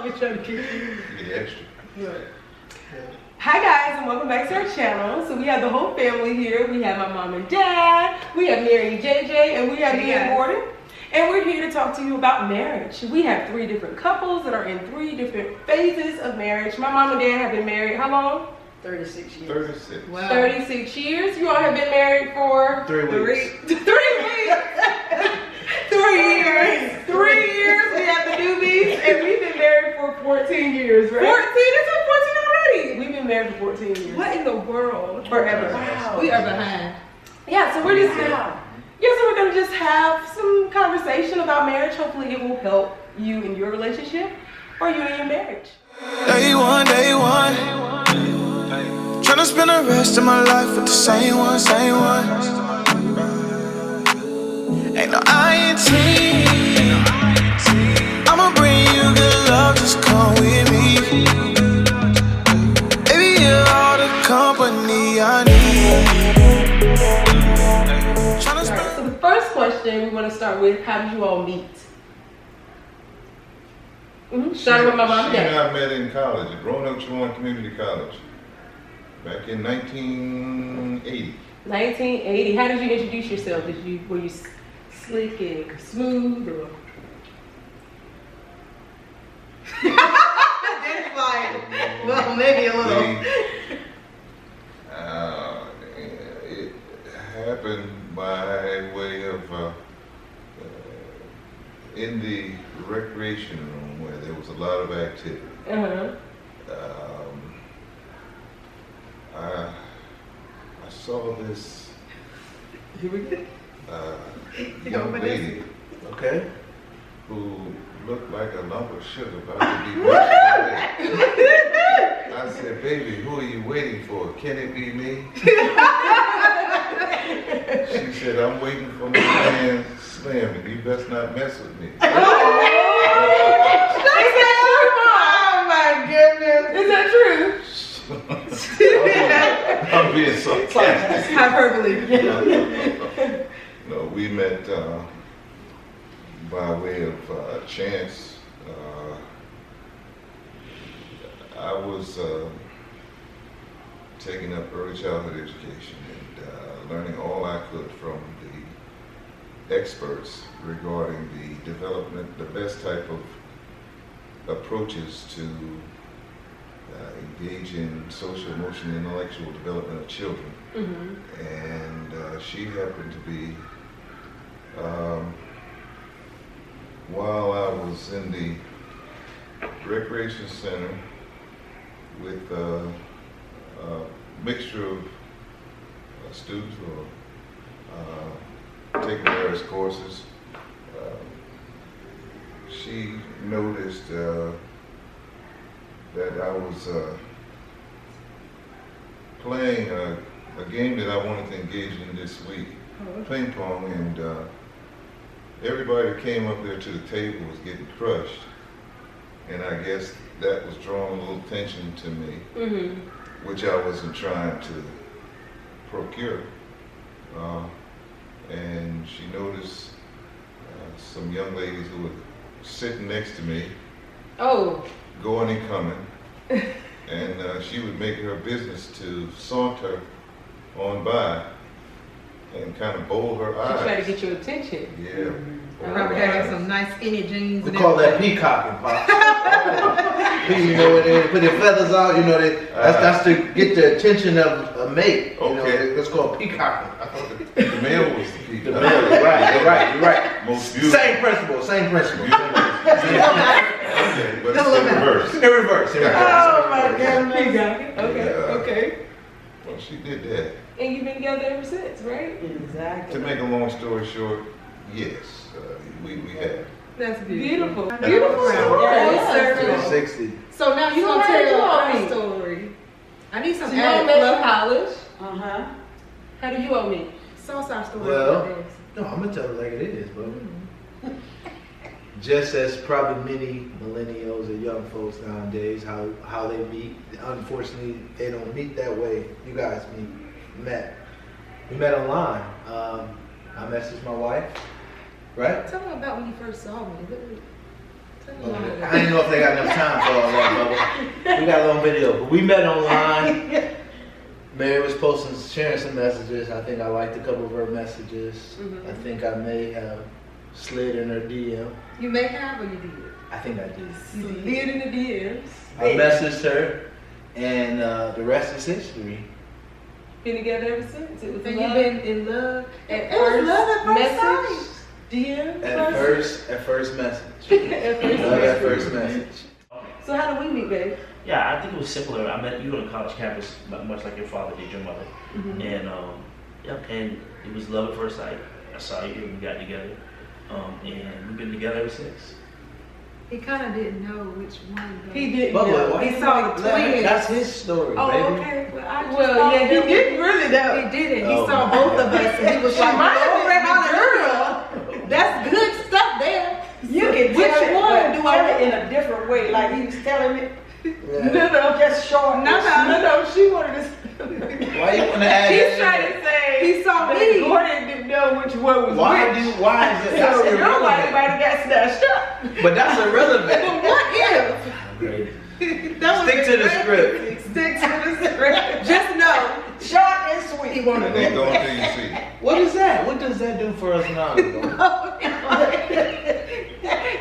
We're trying to keep you. Get extra. Right. Hi guys, and welcome back to our channel. So we have the whole family here. We have my mom and dad, we have Mary and JJ, and we have me and Gordon. And we're here to talk to you about marriage. We have 3 different couples that are in 3 different phases of marriage. My mom and dad have been married how long? 36 years. 36. Wow. 36 years. You all have been married for 3 weeks. 3 weeks. 3 years. 3 years. We have the newbies, and we've been married for 14 years, right? 14? It's been 14 already. We've been married for 14 years. What in the world? Forever. Wow. We are behind. Yeah, so we're just so we're gonna just have some conversation about marriage. Hopefully it will help you in your relationship or you in your marriage. Day one. Tryna spend the rest of my life with the same one. Ain't no INT. I'ma bring you good love, just come with me. Baby, you're all the company I need. Alright, so the first question we want to start with, how did you all meet? Starting with my mom and She and dad. I met in college at Roanoke Community College back in 1980. 1980. How did you introduce yourself? Were you slick and smooth or? That's like, well, maybe a little. It happened by way of in the recreation room where there was a lot of activity. I saw this young lady who looked like a lump of sugar about to be washed away. I said, baby, who are you waiting for? Can it be me? She said, I'm waiting for my man Slim, and you best not mess with me. Oh my goodness. Is that true? I'm being sarcastic. Hyperbole. No, we met by way of chance. I was taking up early childhood education and learning all I could from the experts regarding the development, the best type of approaches to engage in social, emotional, and intellectual development of children. And she happened to be, while I was in the recreation center with a mixture of students who are taking various courses, she noticed that I was playing a game that I wanted to engage in this week, ping pong, and everybody that came up there to the table was getting crushed, and I guess that was drawing a little attention to me, which I wasn't trying to procure. And she noticed some young ladies who were sitting next to me, going and coming, and she would make it her business to saunter on by and kind of bowl her eyes. She tried to get your attention. Yeah. Probably had some nice skinny jeans. We call that peacocking, Pop. You know, when they put their feathers out, you know, that's to get the attention of a mate. You know, that's called peacocking. I thought the male was the peacock. The male, you're right. Most beautiful. Same principle. Okay, but it's in reverse. Oh my God, peacock. Okay. Well, she did that. And you've been together ever since, right? Exactly. To make a long story short, yes, we have. That's beautiful. Beautiful. Yes. 60. So now you gonna tell our story. I need some So you all met in college. How do you all meet? So our story. Well, no, I'm gonna tell it like it is, bro. Just as probably many millennials and young folks nowadays, how they meet. Unfortunately, they don't meet that way. You guys met. We met online. I messaged my wife, right? Tell me about when you first saw me. I didn't know if they got enough time for all that, Bubba. We got a little video. But we met online. Mary was sharing some messages. I think I liked a couple of her messages. I think I may have slid in her DM. You may have or you did? I think I did. Slid in the DMs. I messaged her, and the rest is history. Been together ever since. It was And love. you've been in love At first love at first message? sight. DM. At first message. At first At first message. So how do we meet, babe? Yeah, I think it was similar. I met you on a college campus, much like your father did your mother. And and it was love at first sight. I saw you and we got together. And we've been together ever since. He kind of didn't know which one. Though. He didn't Bubba, know. why He you saw like the that? twins. That's his story, Oh, baby. okay. Well, I just Well, thought yeah, he that didn't really know. He didn't. He Oh, saw my both of us, and he was like, might have "Glory, been hallelujah. That's good stuff there." You can Which tell it, one but do tell I it in a different way. Like he was telling me, Yeah. no, just short. No, she wanted to. Why you want to add He's that trying in? to say He saw that me. Gordon didn't know which one was Why which. is it? That's So your wife irrelevant. might have got snatched up. But that's irrelevant. What if? Great. That was Stick to the script. Stick to the script. Just know, Short and sweet. he wanted And then to. go until you see. What is that? What does that do for us now?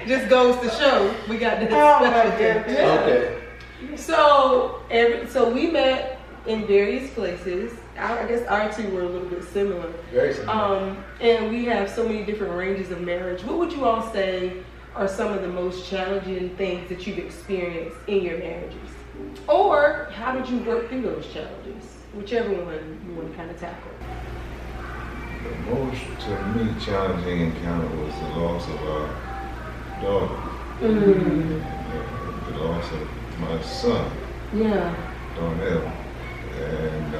Just goes to show we got this Oh, my special goodness. gift. Okay. So we met in various places. I guess our two were a little bit similar. Very simple. And we have so many different ranges of marriage. What would you all say are some of the most challenging things that you've experienced in your marriages? Or how did you work through those challenges? Whichever one you want to kind of tackle. The most, to me, challenging encounter was the loss of our daughter. The loss of my son, Yeah. Darnell. And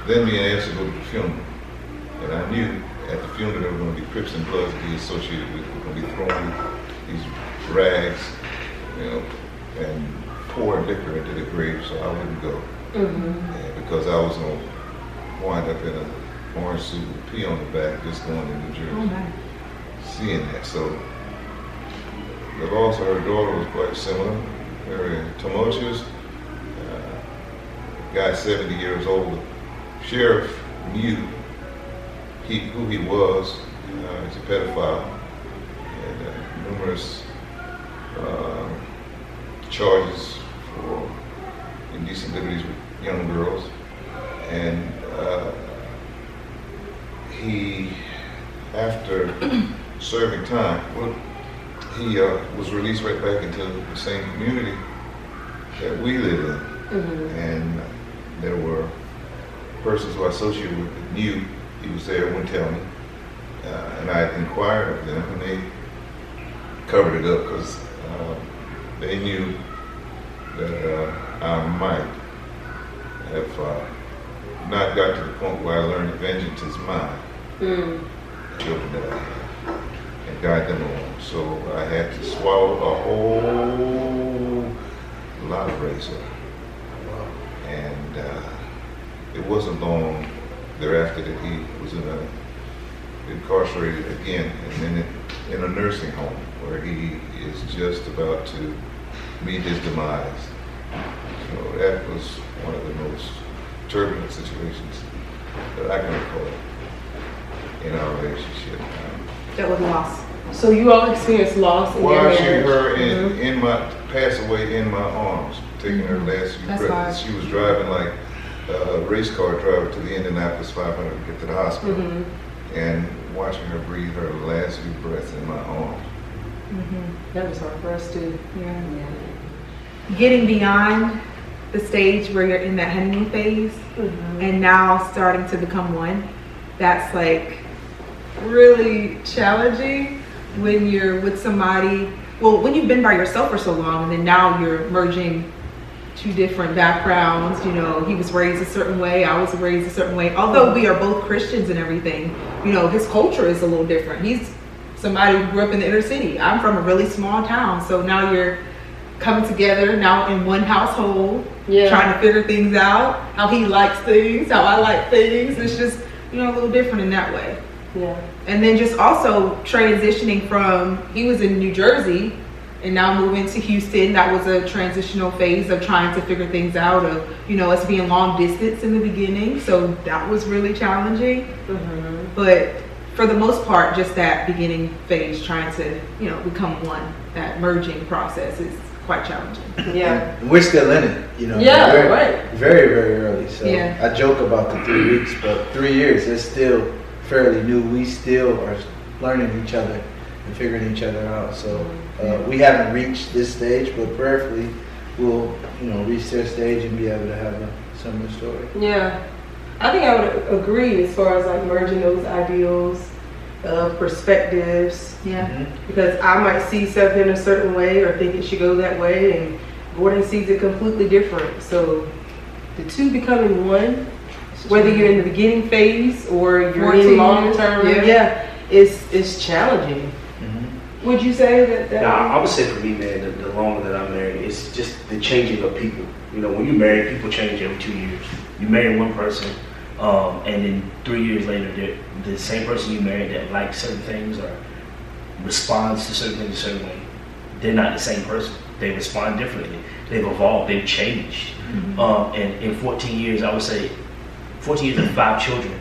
then being asked to go to the funeral. And I knew at the funeral there were going to be Crips and Bloods to be associated with. We're going to be throwing these rags, and pouring liquor into the grave, so I wouldn't go. And because I was going to wind up in an orange suit with pee on the back just going to New Jersey. Seeing that. So the loss of her daughter was quite similar, very tumultuous. Guy 70 years old. Sheriff knew who he was. He's a pedophile. And numerous charges for indecent liberties with young girls. And he, after serving time, he was released right back into the same community that we live in. And there were persons who I associated with that knew he was there, wouldn't tell me. And I inquired of them, and they covered it up because they knew that I might have not got to the point where I learned that vengeance is mine. The children that I had, and guide them along. So I had to swallow a whole lot of razor. And it wasn't long thereafter that he was incarcerated again, and then in a nursing home where he is just about to meet his demise. So that was one of the most turbulent situations that I can recall in our relationship. That was lost. So you all experienced loss in your Watching marriage. her pass away in my arms, taking her last few That's breaths. hard. She was driving like a race car driver to the Indianapolis 500 to get to the hospital, and watching her breathe her last few breaths in my arms. That was hard for us too. Yeah. Getting beyond the stage where you're in that honeymoon phase and now starting to become one, that's like really challenging when you're with somebody. Well, when you've been by yourself for so long, and then now you're merging two different backgrounds. You know, he was raised a certain way, I was raised a certain way. Although we are both Christians and everything, you know, his culture is a little different. He's somebody who grew up in the inner city. I'm from a really small town, so now you're coming together now in one household, trying to figure things out, how he likes things, how I like things. It's just, you know, a little different in that way. Yeah. And then just also transitioning from, he was in New Jersey and now moving to Houston, that was a transitional phase of trying to figure things out, of, you know, us being long distance in the beginning. So that was really challenging. But for the most part, just that beginning phase, trying to, you know, become one, that merging process is quite challenging. Yeah. And we're still in it, you know. Yeah, very, right. Very, very early. So Yeah. I joke about the 3 weeks, but 3 years is still fairly new. We still are learning each other and figuring each other out. So we haven't reached this stage, but prayerfully we'll, you know, reach their stage and be able to have a similar story. Yeah. I think I would agree as far as like merging those ideals, perspectives. Yeah. Because I might see something a certain way or think it should go that way, and Gordon sees it completely different. So the two becoming one, whether you're in the beginning phase or you're 14 in long term, years, it's challenging. Would you say that? Nah, I would say for me, man, the longer that I'm married, it's just the changing of people. You know, when you marry, people change every 2 years. You marry one person, and then 3 years later, the same person you married that likes certain things or responds to certain things a certain way, they're not the same person. They respond differently. They've evolved. They've changed. And in 14 years, I would say 14 years and 5 children.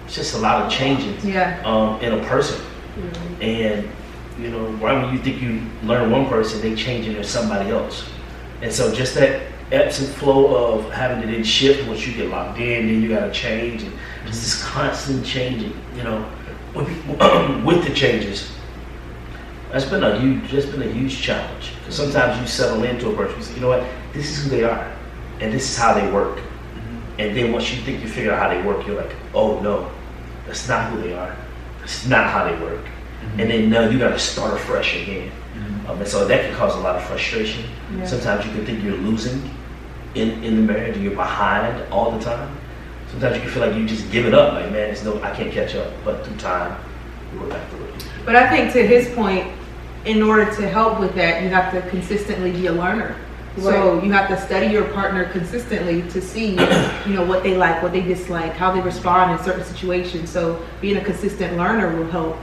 It's just a lot of changes in a person. And you know, right when you think you learn one person, they change into somebody else. And so just that ebbs and flow of having to then shift once you get locked in, then you got to change, and just this constant changing, you know, with the changes. That's been a huge challenge. Because sometimes you settle into a person, you say, you know what, this is who they are, and this is how they work. And then once you think you figure out how they work, you're like, oh no, that's not who they are. That's not how they work. And then now you got to start afresh again. And so that can cause a lot of frustration. Sometimes you can think you're losing in the marriage and you're behind all the time. Sometimes you can feel like you just give it up, like, man, I can't catch up. But through time, we go back to it. But I think to his point, in order to help with that, you have to consistently be a learner. So you have to study your partner consistently to see, you know, what they like, what they dislike, how they respond in certain situations. So being a consistent learner will help,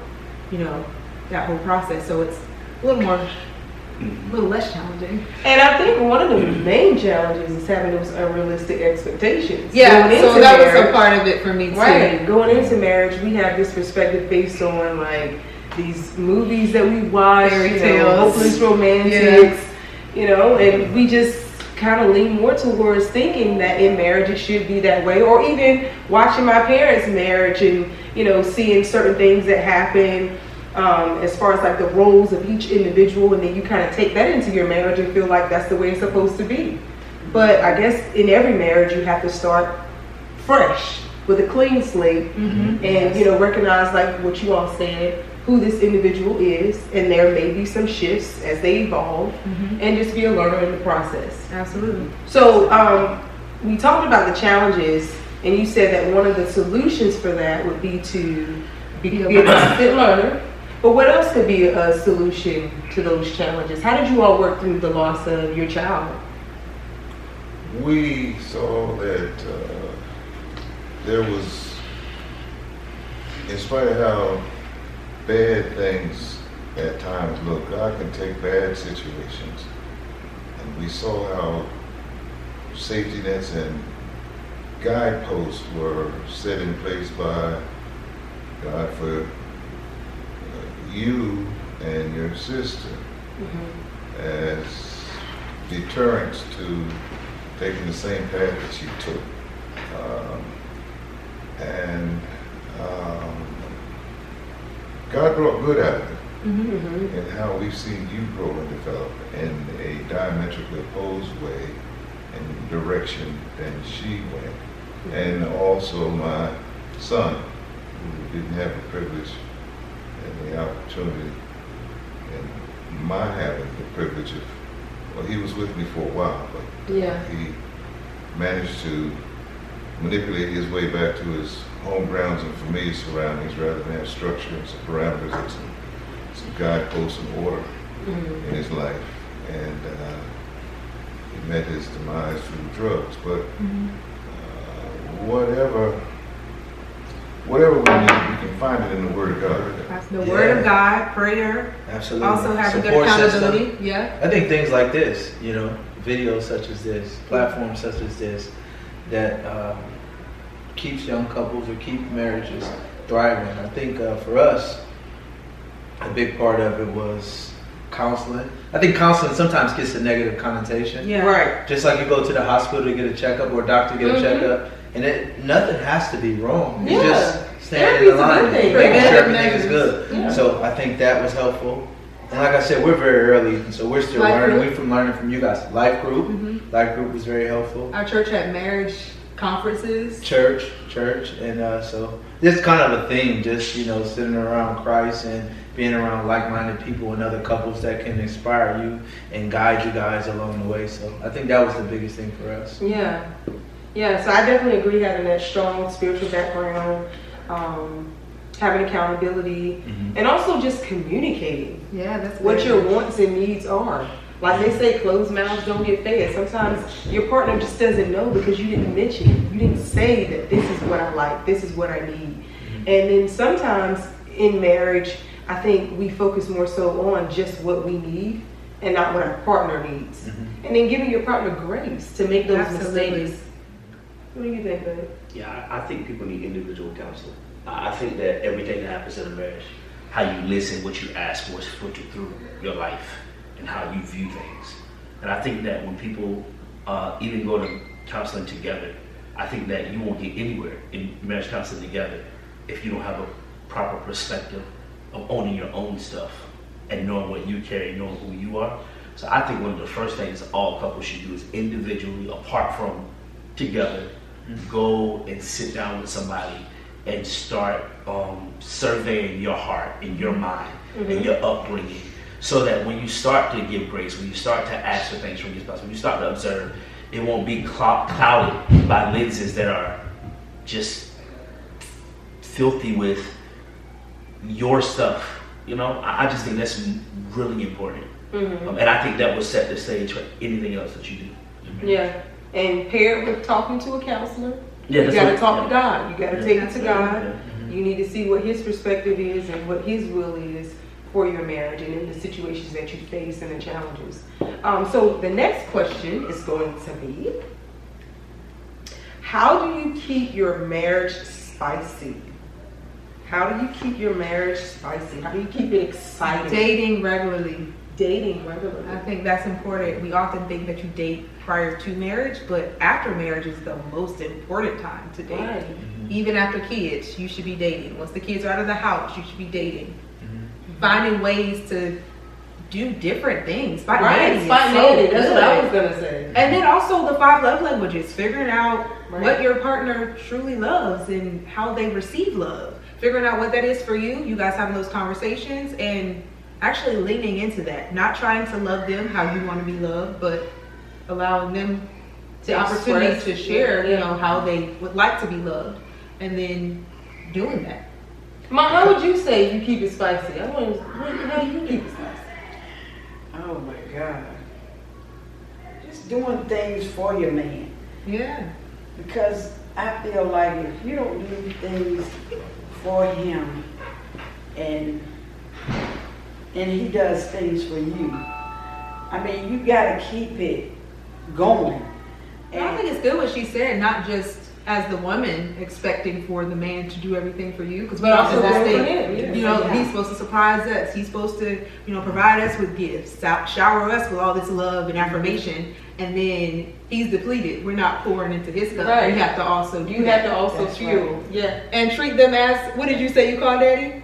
you know, that whole process. So it's a little less challenging. And I think one of the main challenges is having those unrealistic expectations. Yeah, so that marriage, was a part of it for me too. Right, going into marriage, we have this perspective based on like these movies that we watch, Fairy tales, hopeless romantics, you know, and we just kind of lean more towards thinking that in marriage it should be that way, or even watching my parents' marriage and, you know, seeing certain things that happen as far as like the roles of each individual, and then you kind of take that into your marriage and feel like that's the way it's supposed to be. But I guess in every marriage you have to start fresh with a clean slate and, you know, recognize, like what you all said, who this individual is, and there may be some shifts as they evolve, and just be a learner in the process. Absolutely. So we talked about the challenges, and you said that one of the solutions for that would be to be a consistent learner. But what else could be a solution to those challenges? How did you all work through the loss of your child? We saw that there was, in spite of how bad things at times look, God can take bad situations. And we saw how safety nets and guideposts were set in place by God for you and your sister as deterrents to taking the same path that you took. God brought good out of it, and how we've seen you grow and develop in a diametrically opposed way and direction than she went. And also my son, who didn't have the privilege and the opportunity, and my having the privilege of, well, he was with me for a while, but he managed to manipulate his way back to his home grounds and familiar surroundings rather than have structure and some parameters and some guideposts and order in his life. And he met his demise through drugs. But whatever whatever we need, we can find it in the Word of God. That's the Word of God, prayer. Absolutely. Also having good Support accountability. system. Yeah. I think things like this, videos such as this, platforms such as this, that keeps young couples or keep marriages thriving. I think for us, a big part of it was counseling. I think counseling sometimes gets a negative connotation. Yeah. Right. Just like you go to the hospital to get a checkup or a doctor to get a checkup, and nothing has to be wrong. Yeah. It's just standing in the line, making sure everything is good. Yeah. So I think that was helpful. And like I said, we're very early, and so we're still learning. We're learning from you guys. Life group. Life group was very helpful. Our church had marriage conferences. Church, and so it's kind of a theme, just sitting around Christ and being around like-minded people and other couples that can inspire you and guide you guys along the way. So I think that was the biggest thing for us. Yeah. So I definitely agree, having that strong spiritual background, having accountability, and also just communicating. Yeah, that's what your wants and needs are. Like they say, closed mouths don't get fed. Sometimes your partner just doesn't know because you didn't mention it. You didn't say that this is what I like, this is what I need. And then sometimes in marriage, I think we focus more so on just what we need and not what our partner needs. And then giving your partner grace to make those mistakes. What do you think, babe? Yeah, I think people need individual counseling. I think that everything that happens in a marriage, how you listen, what you ask for, is filtered through your life and how you view things. And I think that when people even go to counseling together, I think that you won't get anywhere in marriage counseling together if you don't have a proper perspective of owning your own stuff and knowing what you carry, knowing who you are. So I think one of the first things all couples should do is individually, apart from together, go and sit down with somebody and start surveying your heart and your mind and your upbringing, so that when you start to give grace, when you start to ask for things from your spouse, when you start to observe, it won't be clouded by lenses that are just filthy with your stuff. I just think that's really important. And I think that will set the stage for anything else that you do. Yeah. And paired with talking to a counselor. Yeah, you got to talk to God. You got to take it to God. You need to see what His perspective is and what His will is for your marriage and in the situations that you face and the challenges. So the next question is going to be, how do you keep your marriage spicy? How do you keep your marriage spicy? How do you keep it exciting? Dating regularly. I think that's important. We often think that you date prior to marriage, but after marriage is the most important time to date. Right. Even after kids, you should be dating. Once the kids are out of the house, you should be dating. Finding ways to do different things. Spontaneity. That's what I was gonna say. And then also the 5 love languages. Figuring out what your partner truly loves and how they receive love. Figuring out what that is for you. You guys having those conversations and actually leaning into that. Not trying to love them how you want to be loved, but allowing them the opportunity to share, how they would like to be loved, and then doing that. Ma, how would you say you keep it spicy? How do you keep it spicy? Oh my God. Just doing things for your man. Yeah. Because I feel like if you don't do things for him and he does things for you, I mean, you got to keep it going. And I think it's good what she said, not just as the woman expecting for the man to do everything for you, because we also think, he's supposed to surprise us. He's supposed to, provide us with gifts, shower us with all this love and affirmation, and then he's depleted. We're not pouring into his cup. Right. We have to also do have to also fuel. Right. Yeah. And treat them as, what did you say you call daddy?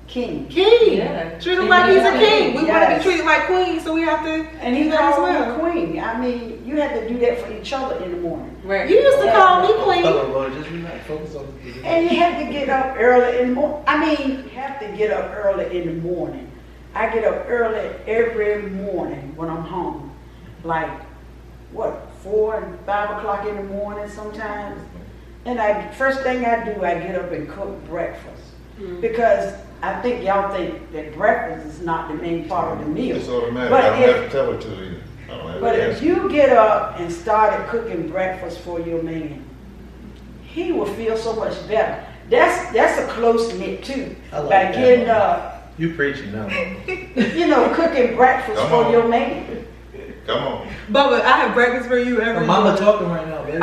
King. Yeah. Treat him like he's a king. We want to be treated like queens, so we have to and he called me queen. I mean, you have to do that for each other in the morning. Right. You used to call me queen. And you have to get up early in the morning. I mean, you have to get up early in the morning. I get up early every morning when I'm home. Like, 4 and 5 o'clock in the morning sometimes. And first thing I do, I get up and cook breakfast. Because I think y'all think that breakfast is not the main part of the meal. It's automatic. But I don't have to tell it to you. But if you get up and started cooking breakfast for your man, he will feel so much better. That's a close knit too. I like By that, getting You preaching now. cooking breakfast Come for on. your man. Come on. Bubba, I have breakfast for you every Mama talking right now, baby.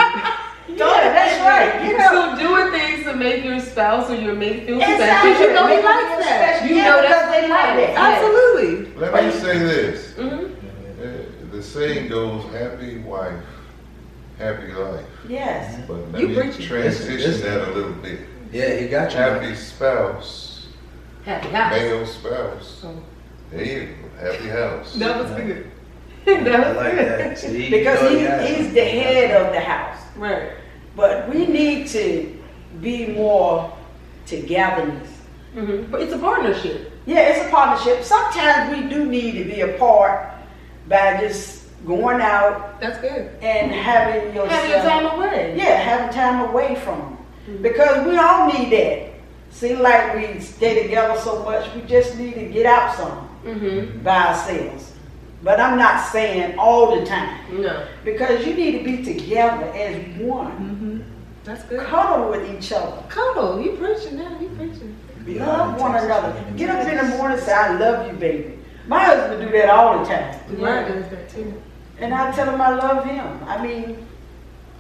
Yeah, that's right. So doing things to make your spouse or your mate feel Exactly. special. Because you know he Make likes them that. special. You Yeah, know because that's they like that. Absolutely. Let me say this. Mm-hmm. The saying goes, happy wife, happy life. Yes. But let You me preaching. transition Listen. that a little bit. Yeah, he got you. Happy spouse, Happy house. male spouse. Oh. There you go, happy house. That was good. I like that. See, Because you know he's the head of the house. Right. But we need to be more togetherness. Mm-hmm. But it's a partnership. Yeah, it's a partnership. Sometimes we do need to be apart by just going out That's good. and having yourself. Having your time away. Yeah, having time away from them. Because we all need that. Seems like we stay together so much, we just need to get out some Mm-hmm. by ourselves. But I'm not saying all the time. No. Because you need to be together as one. Mm-hmm. That's good. Cuddle with each other. Cuddle. You preaching now. You preaching. Love one another. Get up in the morning and say, I love you, baby. My husband do that all the time. Right. Does that too. And I tell him I love him. I mean,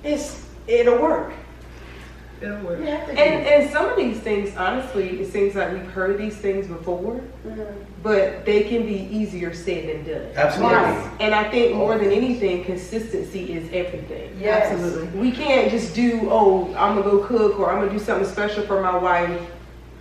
it'll work. It'll work. You have to do it. And some of these things, honestly, it seems like we've heard these things before, but they can be easier said than done. Absolutely. Right. And I think more than anything, consistency is everything. Yes. Absolutely. We can't just do, I'm gonna go cook or I'm gonna do something special for my wife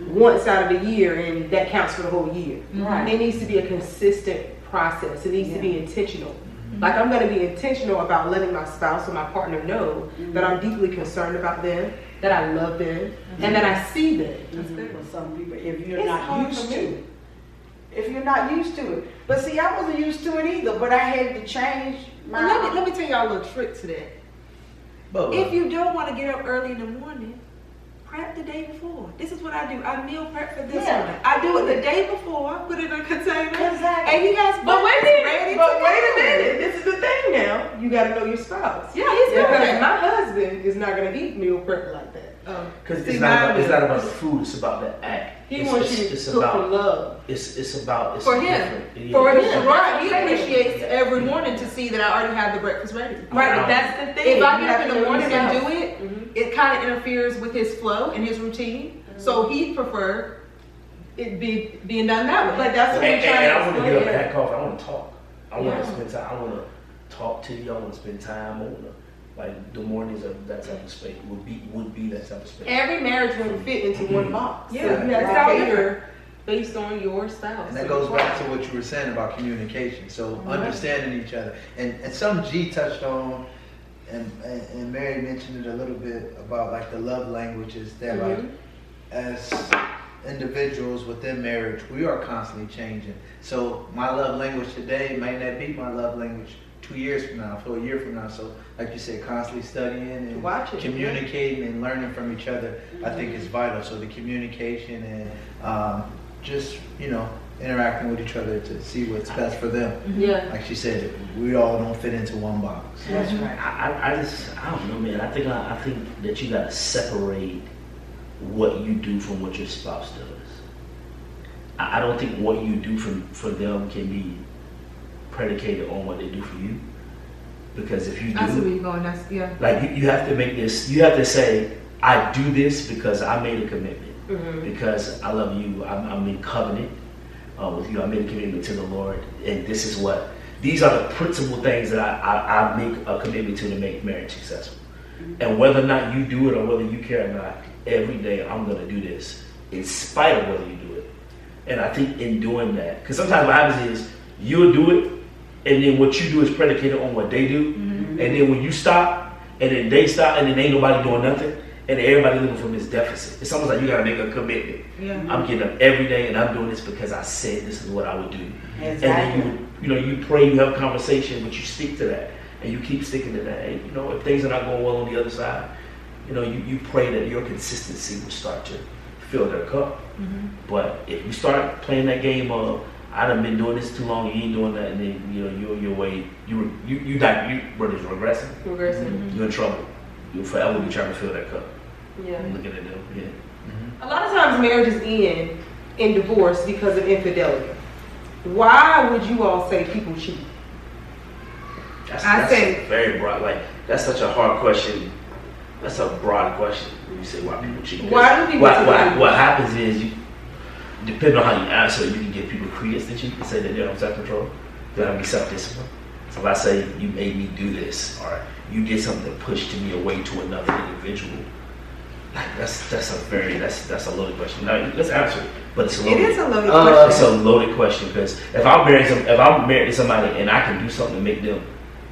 once out of the year and that counts for the whole year. Right. There needs to be a consistent process. It needs to be intentional. Like I'm gonna be intentional about letting my spouse or my partner know that I'm deeply concerned about them, that I love them, and that I see them. That's good. For some people, if you're It's not hard used for to me. it. If you're not used to it. But see, I wasn't used to it either, but I had to change my... Well, let me tell y'all a little trick to that. Bubba. If you don't want to get up early in the morning, prep the day before. This is what I do. I meal prep for this Yeah. one. I do it the day before, put it in a container. Exactly. And you guys But wait a breakfast minute, ready but to wait a go. minute. This is the thing now. You gotta know your spouse. Yeah, he's good Because at my husband is not gonna eat meal prep like that. Because See, it's not mine about the food, it's about the act. He It's- wants it's- you to it's cook about, for love. It's about For him. different. Yeah. For him. Yeah. Right. He appreciates every morning to see that I already have the breakfast ready. Right, but that's the thing. If I You get up have in to the know morning and yourself. do it, Mhm. it kind of interferes with his flow and his routine. So he prefer it being done that way. But that's what we're And trying I want to to get up and explain. have coffee. I want to talk. I want Yeah. to spend time. I want to talk to you. I want to spend time. I want to, like, the mornings of that type of space would be that type of space. Every marriage wouldn't fit into one box. Yeah, So you have it's to all cater based on your spouse. And that goes back to what you were saying about communication. So understanding each other. And some G touched on, and Mary mentioned it a little bit about like the love languages that like as individuals within marriage, we are constantly changing. So my love language today may not be my love language 2 years from now, for a year from now. So like you said, constantly studying and Watching. communicating and learning from each other, I think is vital. So the communication and just, interacting with each other to see what's best for them. Yeah. Like she said, we all don't fit into one box. That's right. I don't know, man. I think that you gotta separate what you do from what your spouse does. I don't think what you do for them can be predicated on what they do for you. Because if you I see where do, you're going. That's like you have to make this. You have to say, I do this because I made a commitment. Because I love you. I'm in covenant with you. I made a commitment to the Lord, and these are the principal things that I make a commitment to make marriage successful. And whether or not you do it or whether you care or not, every day I'm going to do this in spite of whether you do it. And I think in doing that, because sometimes what happens is you'll do it, and then what you do is predicated on what they do. And then when you stop, and then they stop, and then ain't nobody doing nothing, and everybody living from this deficit. It's almost like you got to make a commitment. I'm getting up every day, and I'm doing this because I said this is what I would do. Exactly. And then you pray, you have a conversation, but you stick to that, and you keep sticking to that. And if things are not going well on the other side, you pray that your consistency will start to fill their cup. But if you start playing that game of I done been doing this too long, you ain't doing that, and then you're your way, you regressing. Progressing. You're in trouble. You'll forever be trying to fill that cup. Yeah. Looking at them, yeah. A lot of times marriages end in divorce because of infidelity. Why would you all say people cheat? That's very broad. Like, that's such a hard question. That's a broad question when you say why people cheat. Why do people cheat? What happens is, depending on how you answer, you can give people credence that you can say that they don't have self-control. They don't have self-discipline. So if I say you made me do this, or you did something that pushed me away to another individual, that's a loaded question. Now, let's answer it, but it's loaded. It is a loaded question. It's a loaded question because if I'm married to somebody and I can do something to make them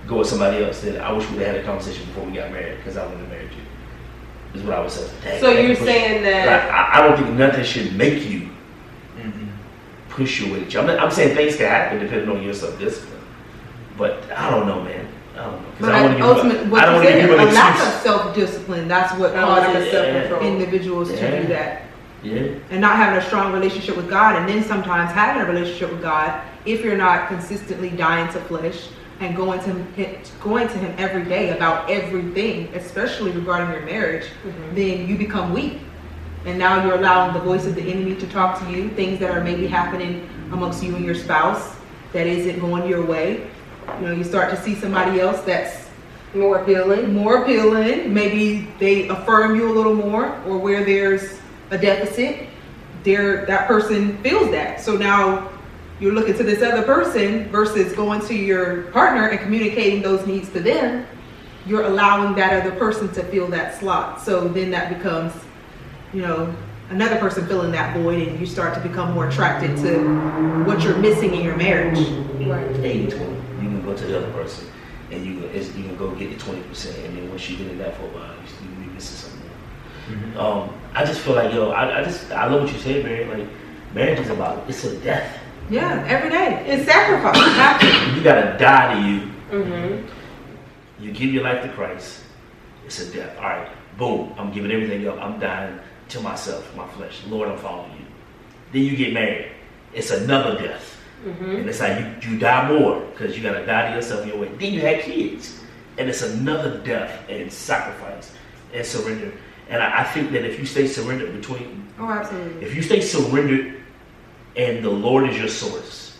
go with somebody else, then I wish we had a conversation before we got married because I wouldn't have married you. Is what I would say. So you're saying that I don't think nothing should make you push you with each other. I'm saying things can happen depending on your self-discipline, but I don't know, man. I don't know. But ultimately, what you said, a lack of self-discipline, that's what causes individuals to do that. Yeah. And not having a strong relationship with God, and then sometimes having a relationship with God, if you're not consistently dying to flesh and going to him every day about everything, especially regarding your marriage, then you become weak. And now you're allowing the voice of the enemy to talk to you, things that are maybe happening amongst you and your spouse that isn't going your way. You know, you start to see somebody else that's more appealing. Maybe they affirm you a little more, or where there's a deficit, that person feels that. So now you're looking to this other person versus going to your partner and communicating those needs to them. You're allowing that other person to fill that slot. So then that becomes, another person filling that void, and you start to become more attracted to what you're missing in your marriage. Right. 80-20. You can go to the other person and you can go get the 20%, and then once you get in that for a while, you be missing something. I just feel like, I love what you said, Mary. Like, marriage is it's a death. Yeah, every day. It's sacrifice. You gotta die to you. You give your life to Christ. It's a death. All right, boom. I'm giving everything up. I'm dying to myself, my flesh. Lord, I'm following you. Then you get married. It's another death. And it's like you die more because you gotta die to yourself in your way. Then you have kids, and it's another death and sacrifice and surrender. And I think that if you stay surrendered absolutely. If you stay surrendered and the Lord is your source,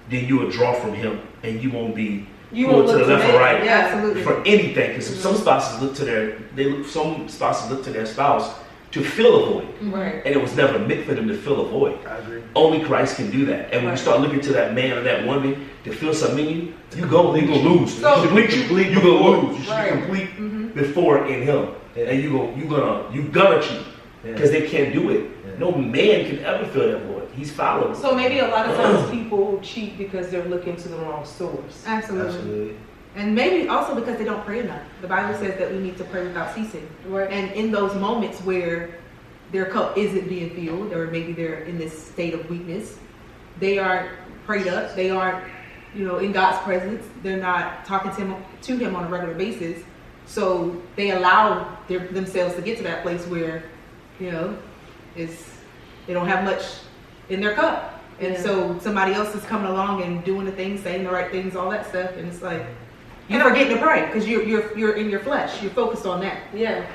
then you will draw from Him, and you won't be pulled to the left or right for anything. Because some spouses look to their spouse to fill a void, and it was never meant for them to fill a void. I agree. Only Christ can do that. And when you start looking to that man or that woman to feel something in you, you're gonna lose. So, you're gonna lose. You should be complete before in Him, and you're gonna cheat because they can't do it. No man can ever fill that void. He's fallible. So maybe a lot of times people cheat because they're looking to the wrong source. Absolutely. And maybe also because they don't pray enough. The Bible says that we need to pray without ceasing. Right. And in those moments where their cup isn't being filled, or maybe they're in this state of weakness, they aren't prayed up. They aren't, in God's presence. They're not talking to him on a regular basis. So they allow themselves to get to that place where, they don't have much in their cup. And so somebody else is coming along and doing the things, saying the right things, all that stuff. And it's like, you're forgetting to pray because you're in your flesh. You're focused on that. Yeah.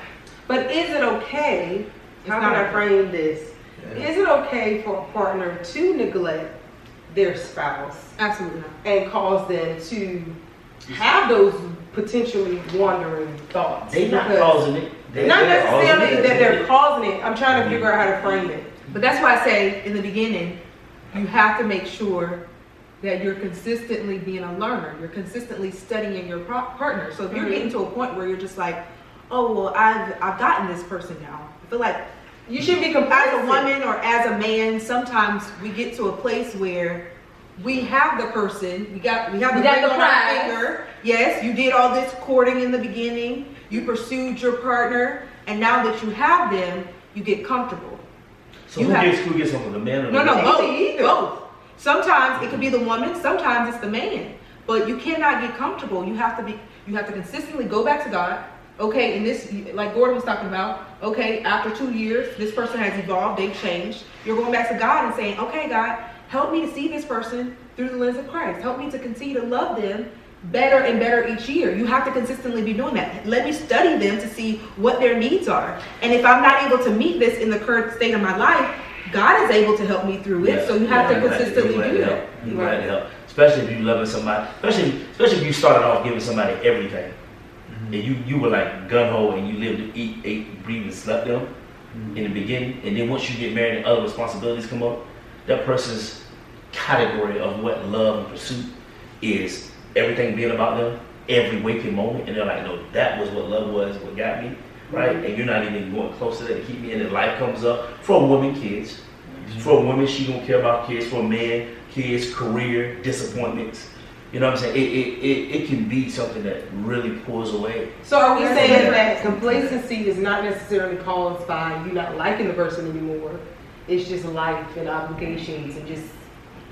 But is it okay? How not can I frame this? Yeah. Is it okay for a partner to neglect their spouse? Absolutely not. And cause them to have those potentially wandering thoughts? They're not causing it. Not necessarily that they're causing it. I'm trying to figure out how to frame it. But that's why I say in the beginning, you have to make sure that you're consistently being a learner. You're consistently studying your partner. So if you're getting to a point where you're just like, oh, well, I've gotten this person now. I feel like you should be as a woman or as a man, sometimes we get to a place where we have the person, we got the ring on our finger. Yes, you did all this courting in the beginning. You pursued your partner, and now that you have them, you get comfortable. So who gets over the man or the woman? No, both. Sometimes it could be the woman, sometimes it's the man. But you cannot get comfortable. You have to consistently go back to God. Okay, and this, like Gordon was talking about, okay, after 2 years, this person has evolved, they've changed. You're going back to God and saying, okay, God, help me to see this person through the lens of Christ. Help me to continue to love them better and better each year. You have to consistently be doing that. Let me study them to see what their needs are. And if I'm not able to meet this in the current state of my life, God is able to help me through it. So you have to consistently do that. You have to help. Especially if you're loving somebody, especially if you started off giving somebody everything. And you were like gun-ho and you lived to eat, ate, breathe, and slept them in the beginning. And then once you get married and other responsibilities come up, that person's category of what love and pursuit is everything being about them every waking moment. And they're like, no, that was what love was, what got me, right? And you're not even going close to that to keep me in. And life comes up. For a woman, kids. For a woman, she don't care about kids. For a man, kids, career, disappointments. You know what I'm saying? It can be something that really pulls away. So are we saying that complacency is not necessarily caused by you not liking the person anymore? It's just life and obligations and just.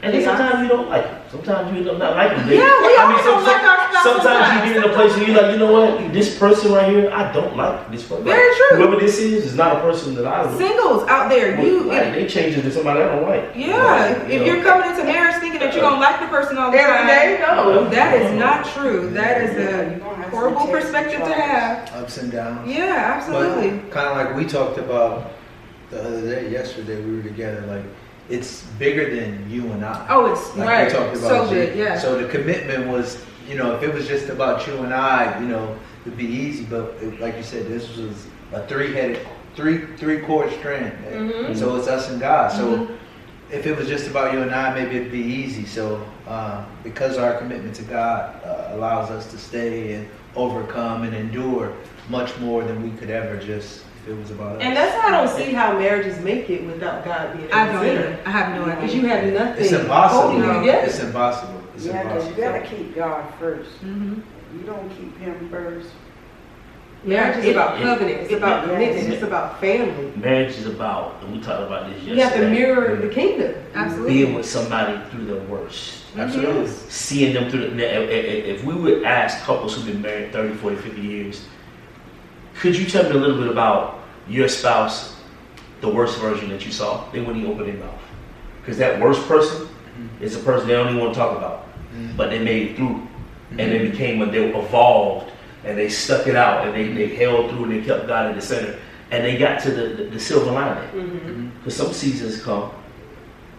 And then sometimes you don't like them. Sometimes you end up not liking them. Yeah, we all don't like our spouse sometimes you get in a place where you're like, you know what? This person right here, I don't like this person. Very true. Whoever this is not a person that I like. Singles out there, they change into somebody I don't like. Yeah, if you're coming into marriage thinking that you're gonna like the person all the time, every day, no, that is not true. That is a horrible perspective to have. Ups and downs. Yeah, absolutely. Kind of like we talked about the other day, yesterday we were together, like it's bigger than you and I. Oh, it's like right. We talked about so good, yeah. So the commitment was, if it was just about you and I, it'd be easy. But like you said, this was a three-chord strand. So it's us and God. So if it was just about you and I, maybe it'd be easy. So because our commitment to God allows us to stay and overcome and endure much more than we could ever just. It was about us. And that's why I don't see how marriages make it without God being I in the don't center. either. I have no idea. Because you have nothing. It's impossible. holding you together. It's impossible. It's because impossible. you gotta keep God first. You don't keep Him first. Marriage is about covenant. It's about commitment. It's about family. Marriage is about, and we talked about this yesterday. You have to mirror the kingdom. Absolutely. Being with somebody through their worst. Absolutely. Seeing them through if we would ask couples who've been married 30, 40, 50 years, could you tell me a little bit about your spouse, the worst version that you saw? They wouldn't even open their mouth. Because that worst person is a person they don't even want to talk about. But they made it through. And they they evolved and they stuck it out and they held through and they kept God in the center. And they got to the silver lining. Because some seasons come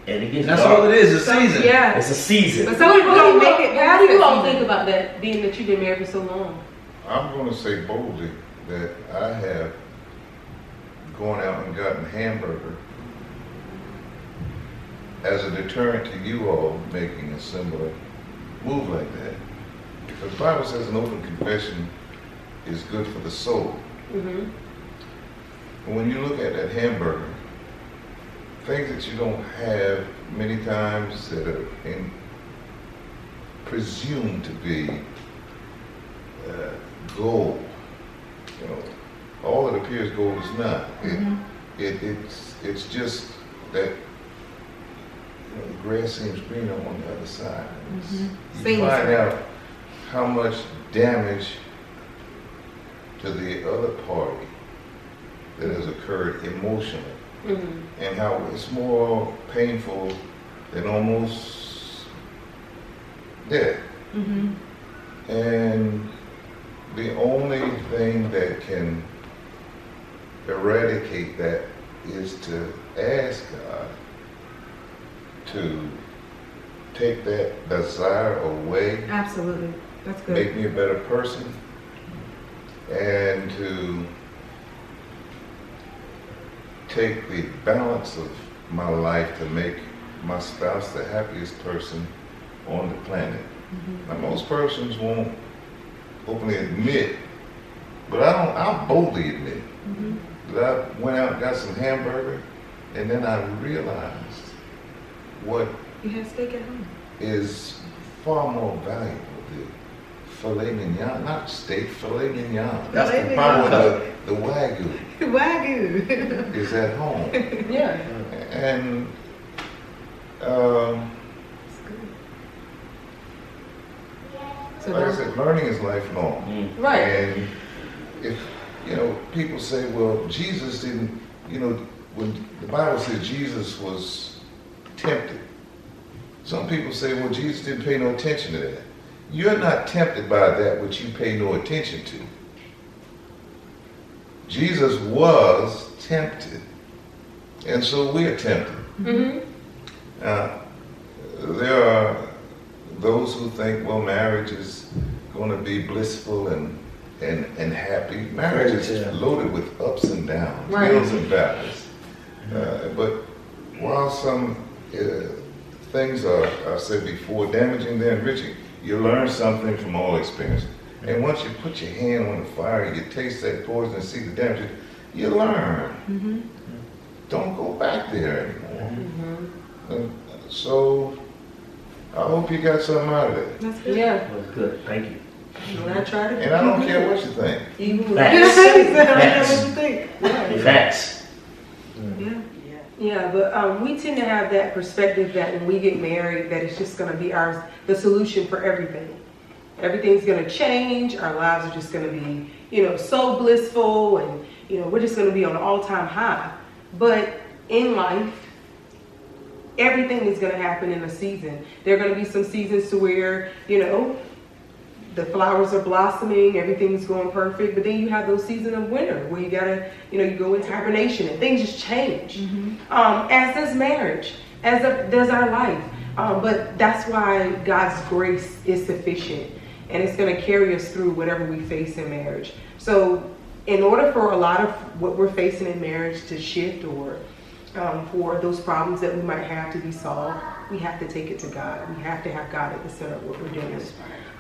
and it gets That's dark. all it is, a season. Yeah. It's a season. But some people don't make it past What do you all that think season. about that, being that you've been married for so long? I'm going to say boldly that I have gone out and gotten hamburger as a deterrent to you all making a similar move like that. Because the Bible says an open confession is good for the soul. And when you look at that hamburger, things that you don't have many times that are presumed to be gold, all that appears gold is not. It's just that the grass seems greener on the other side. You find out how much damage to the other party that has occurred emotionally, and how it's more painful than almost death. And the only thing that can eradicate that is to ask God to take that desire away. Absolutely. That's good. Make me a better person, and to take the balance of my life to make my spouse the happiest person on the planet. Now, most persons won't openly admit, but I'll boldly admit that I went out and got some hamburger, and then I realized what You have steak at home. is far more valuable. The filet mignon, not steak, filet mignon. That's Filet the prime cut. The wagyu Wagyu. is at home. Yeah. And So like I those- said, learning is lifelong. Right. And if, people say, well, Jesus didn't, when the Bible says Jesus was tempted, some people say, well, Jesus didn't pay no attention to that. you're not tempted by that which you pay no attention to. Jesus was tempted, and so we're tempted. Mm-hmm. There are those who think, well, marriage is going to be blissful and happy. Marriage is loaded with ups and downs, Right. hills and valleys. But while some things are, I said before, damaging, they're enriching. You learn something from all experience. And once you put your hand on the fire, you taste that poison and see the damage, you learn. Mm-hmm. Don't go back there anymore. Mm-hmm. So I hope you got something out of it. That's good. Yeah. That was good. Thank you. When I try to. And I don't care what you think. Even when Facts. I don't know what you think. Yeah. Facts. Yeah. Yeah, but we tend to have that perspective that when we get married, that it's just going to be the solution for everything. Everything's going to change. Our lives are just going to be, so blissful, and we're just going to be on an all-time high. But in life, everything is going to happen in a season. There are going to be some seasons to where, the flowers are blossoming, everything's going perfect, but then you have those seasons of winter where you gotta, you go into hibernation and things just change. Mm-hmm. As does marriage, as does our life. But that's why God's grace is sufficient, and it's gonna carry us through whatever we face in marriage. So in order for a lot of what we're facing in marriage to shift, or for those problems that we might have to be solved, we have to take it to God. We have to have God at the center of what we're doing.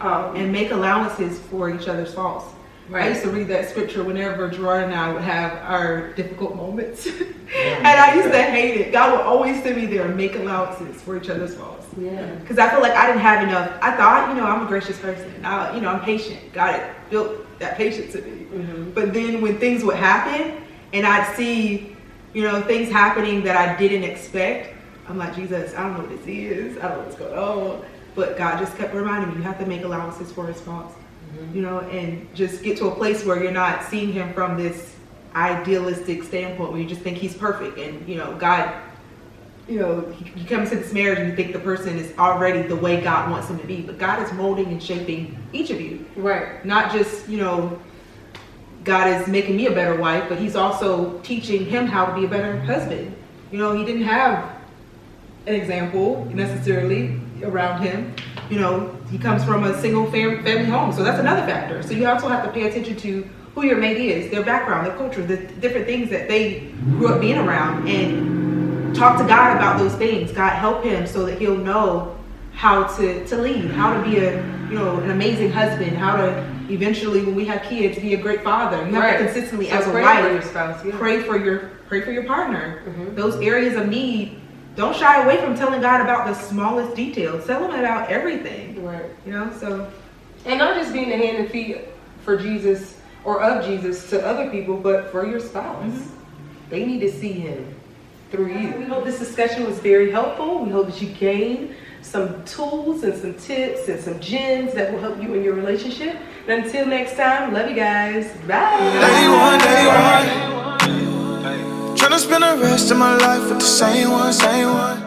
And make allowances for each other's faults. Right. I used to read that scripture whenever Gerard and I would have our difficult moments. And I used to hate it. God would always send me there, make allowances for each other's faults. Yeah. Because I feel like I didn't have enough. I thought, I'm a gracious person. I'm patient. God had built that patience in me. Mm-hmm. But then when things would happen and I'd see, things happening that I didn't expect, I'm like, Jesus, I don't know what this is. I don't know what's going on. But God just kept reminding me, you have to make allowances for his faults. And just get to a place where you're not seeing him from this idealistic standpoint where you just think he's perfect. And, God, you come into this marriage and you think the person is already the way God wants him to be. But God is molding and shaping each of you. Right. Not just, God is making me a better wife, but he's also teaching him how to be a better husband. He didn't have an example necessarily around him. He comes from a single family home, so that's another factor. So you also have to pay attention to who your mate is, their background, their culture, the different things that they grew up being around, and talk to God about those things. God help him so that he'll know how to lead, how to be an amazing husband, how to eventually, when we have kids, be a great father. You have to consistently, as a wife, for your spouse, pray for your partner. Mm-hmm. Those areas of need. Don't shy away from telling God about the smallest details. Tell him about everything. Right. So. And not just being the hand and feet for Jesus or of Jesus to other people, but for your spouse. Mm-hmm. They need to see him through you. We hope this discussion was very helpful. We hope that you gained some tools and some tips and some gems that will help you in your relationship. And until next time, love you guys. Bye. Day one. Tryna spend the rest of my life with the same one.